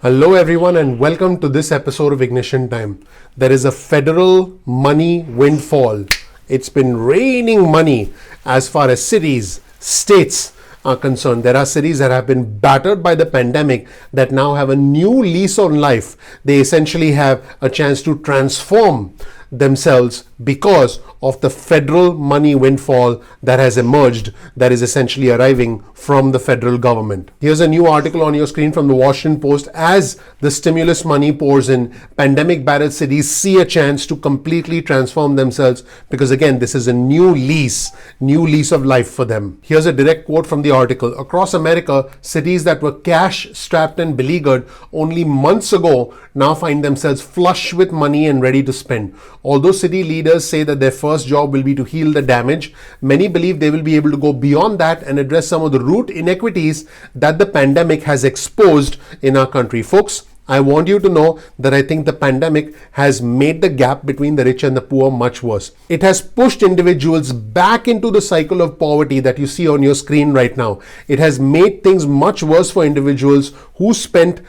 Hello everyone and welcome to this episode of Ignition Time. There is a federal money windfall. It's been raining money as far as cities, states are concerned. There are cities that have been battered by the pandemic that now have a new lease on life. They essentially have a chance to transform themselves because of the federal money windfall that has emerged, that is essentially arriving from the federal government. Here's a new article on your screen from the Washington Post. As the stimulus money pours in, pandemic-battered cities see a chance to completely transform themselves because again, this is a new lease of life for them. Here's a direct quote from the article. Across America, cities that were cash-strapped and beleaguered only months ago now find themselves flush with money and ready to spend. Although city leaders say that their first job will be to heal the damage, many believe they will be able to go beyond that and address some of the root inequities that the pandemic has exposed in our country. Folks, I want you to know that I think the pandemic has made the gap between the rich and the poor much worse. It has pushed individuals back into the cycle of poverty that you see on your screen right now. It has made things much worse for individuals who spent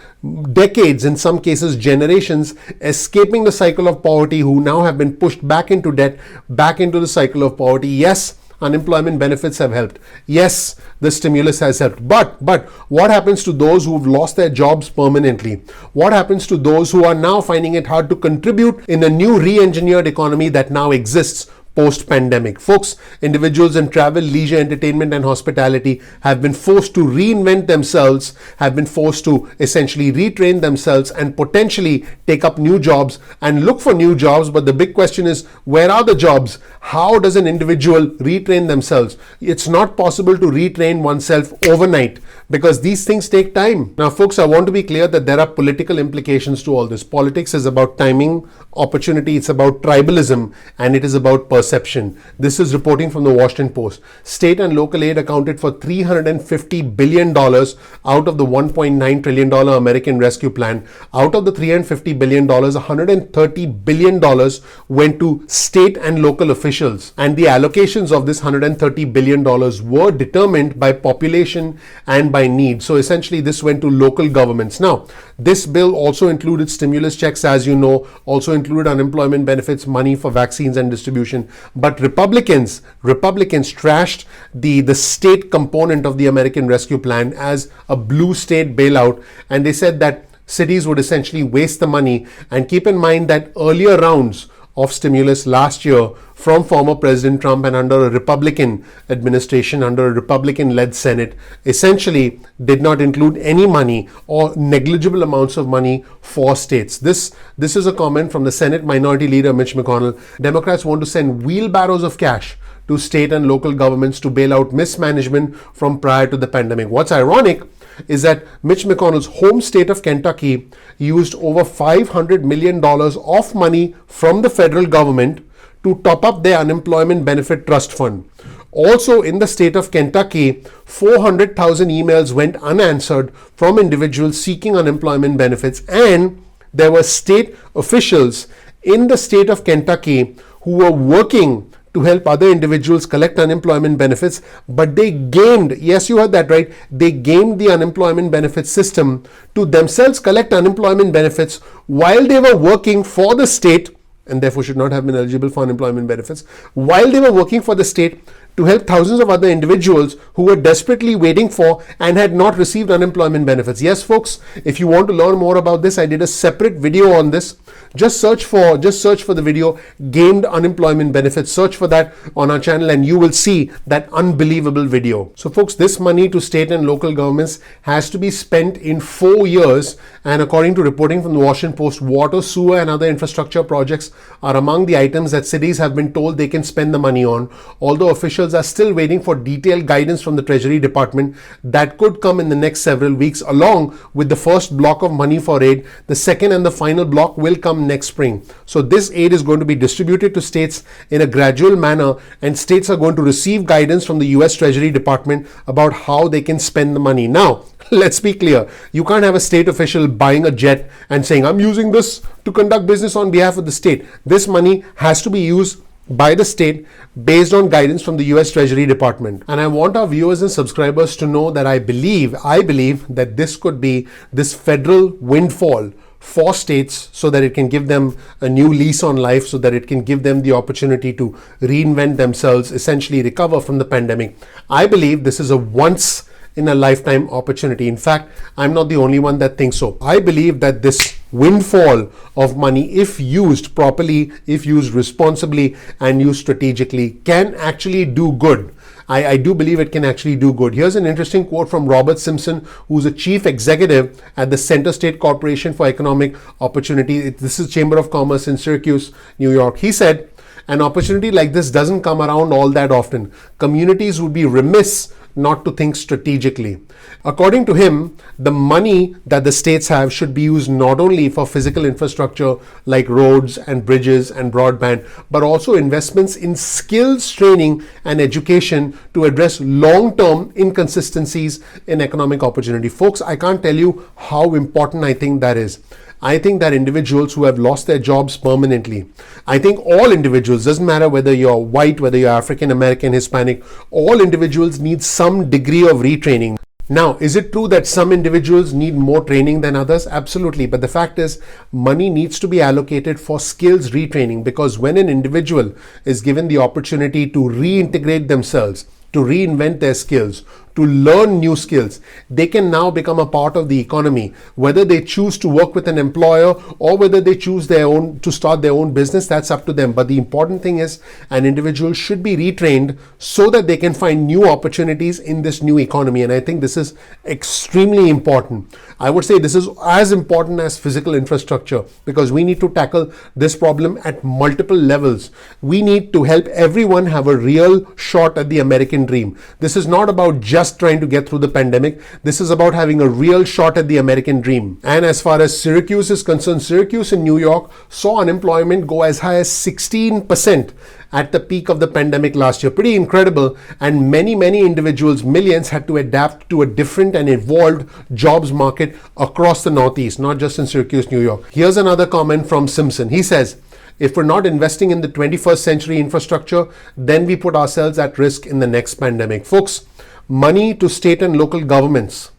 decades, in some cases generations, escaping the cycle of poverty, who now have been pushed back into debt, back into the cycle of poverty. Yes, unemployment benefits have helped. Yes, the stimulus has helped. But what happens to those who've lost their jobs permanently? What happens to those who are now finding it hard to contribute in a new re-engineered economy that now exists post-pandemic? Folks, individuals in travel, leisure, entertainment and hospitality have been forced to reinvent themselves, have been forced to essentially retrain themselves and potentially take up new jobs and look for new jobs. But the big question is, where are the jobs? How does an individual retrain themselves? It's not possible to retrain oneself overnight because these things take time. Now, folks, I want to be clear that there are political implications to all this. Politics is about timing, opportunity, it's about tribalism, and it is about perception. This is reporting from the Washington Post. State and local aid accounted for $350 billion out of the $1.9 trillion American Rescue Plan. Out of the $350 billion, $130 billion went to state and local officials. And the allocations of this $130 billion were determined by population and by need. So essentially, this went to local governments. Now, this bill also included stimulus checks, as you know, also included unemployment benefits, money for vaccines and distribution. But Republicans trashed the state component of the American Rescue Plan as a blue state bailout, and they said that cities would essentially waste the money. And keep in mind that earlier rounds of stimulus last year from former President Trump and under a Republican administration, under a Republican-led Senate, essentially did not include any money or negligible amounts of money for states. This is a comment from the Senate Minority Leader Mitch McConnell. Democrats want to send wheelbarrows of cash to state and local governments to bail out mismanagement from prior to the pandemic. What's ironic is that Mitch McConnell's home state of Kentucky used over $500 million of money from the federal government to top up their unemployment benefit trust fund. Also in the state of Kentucky, 400,000 emails went unanswered from individuals seeking unemployment benefits, and there were state officials in the state of Kentucky who were working to help other individuals collect unemployment benefits, but they gamed, yes, you heard that right, they gamed the unemployment benefit system to themselves collect unemployment benefits while they were working for the state, and therefore should not have been eligible for unemployment benefits, while they were working for the state to help thousands of other individuals who were desperately waiting for and had not received unemployment benefits. Yes, folks, if you want to learn more about this, I did a separate video on this. Just search for the video gamed unemployment benefits. Search for that on our channel and you will see that unbelievable video. So folks, this money to state and local governments has to be spent in 4 years, and according to reporting from the Washington Post, water, sewer and other infrastructure projects are among the items that cities have been told they can spend the money on, although officials are still waiting for detailed guidance from the Treasury Department that could come in the next several weeks. Along with the first block of money for aid, the second and the final block will come next spring. So this aid is going to be distributed to states in a gradual manner, and states are going to receive guidance from the US Treasury Department about how they can spend the money. Now, let's be clear. You can't have a state official buying a jet and saying, I'm using this to conduct business on behalf of the state. This money has to be used by the state based on guidance from the US Treasury Department. And I want our viewers and subscribers to know that I believe that this could be this federal windfall for states so that it can give them a new lease on life, so that it can give them the opportunity to reinvent themselves, essentially recover from the pandemic. I believe this is a once in a lifetime opportunity. In fact, I'm not the only one that thinks so. I believe that this windfall of money, if used properly, if used responsibly and used strategically, can actually do good. I do believe it can actually do good. Here's an interesting quote from Robert Simpson, who's a chief executive at the Center State Corporation for Economic Opportunity. This is Chamber of Commerce in Syracuse, New York. He said, "An opportunity like this doesn't come around all that often. Communities would be remiss not to think strategically." According to him, the money that the states have should be used not only for physical infrastructure like roads and bridges and broadband, but also investments in skills training and education to address long-term inconsistencies in economic opportunity. Folks, I can't tell you how important I think that is. I think that individuals who have lost their jobs permanently, I think all individuals, doesn't matter whether you're white, whether you're African American, Hispanic, all individuals need some degree of retraining. Now, is it true that some individuals need more training than others? Absolutely. But the fact is, money needs to be allocated for skills retraining, because when an individual is given the opportunity to reintegrate themselves, to reinvent their skills, to learn new skills, they can now become a part of the economy. Whether they choose to work with an employer or whether they choose to start their own business, that's up to them. But the important thing is, an individual should be retrained so that they can find new opportunities in this new economy. And I think this is extremely important. I would say this is as important as physical infrastructure, because we need to tackle this problem at multiple levels. We need to help everyone have a real shot at the American dream. This is not about just trying to get through the pandemic. This is about having a real shot at the American dream. And as far as Syracuse is concerned, Syracuse in New York saw unemployment go as high as 16% at the peak of the pandemic last year. Pretty incredible. And many individuals, millions, had to adapt to a different and evolved jobs market across the Northeast, not just in Syracuse, New York. Here's another comment from Simpson. He says, "If we're not investing in the 21st century infrastructure, then we put ourselves at risk in the next pandemic." Folks, money to state and local governments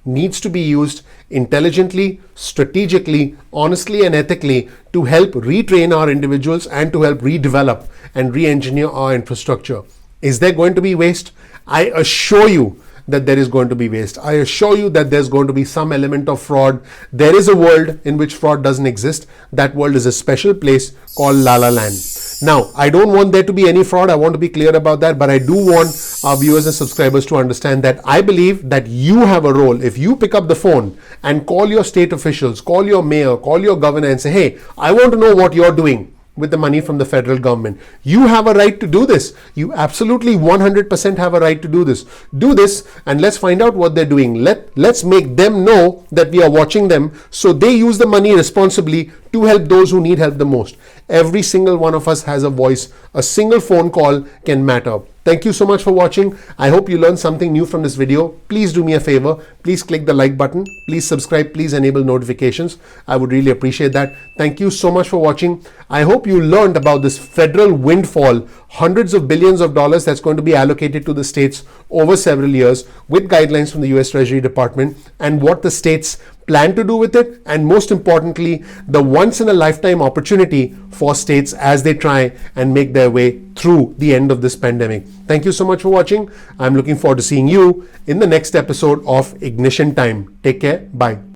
needs to be used intelligently, strategically, honestly, and ethically to help retrain our individuals and to help redevelop and re-engineer our infrastructure. Is there going to be waste? I assure you that there is going to be waste. I assure you that there's going to be some element of fraud. There is a world in which fraud doesn't exist. That world is a special place called La La Land. Now, I don't want there to be any fraud. I want to be clear about that. But I do want our viewers and subscribers to understand that I believe that you have a role. If you pick up the phone and call your state officials, call your mayor, call your governor and say, "Hey, I want to know what you're doing with the money from the federal government." You have a right to do this. You absolutely 100% have a right to do this. Do this and let's find out what they're doing. Let's make them know that we are watching them so they use the money responsibly to help those who need help the most. Every single one of us has a voice. A single phone call can matter. Thank you so much for watching. I hope you learned something new from this video. Please do me a favor. Please click the like button. Please subscribe. Please enable notifications. I would really appreciate that. Thank you so much for watching. I hope you learned about this federal windfall, hundreds of billions of dollars that's going to be allocated to the states over several years with guidelines from the US Treasury Department, and what the states plan to do with it, and most importantly, the once in a lifetime opportunity for states as they try and make their way through the end of this pandemic. Thank you so much for watching. I'm looking forward to seeing you in the next episode of Ignition Time. Take care. Bye.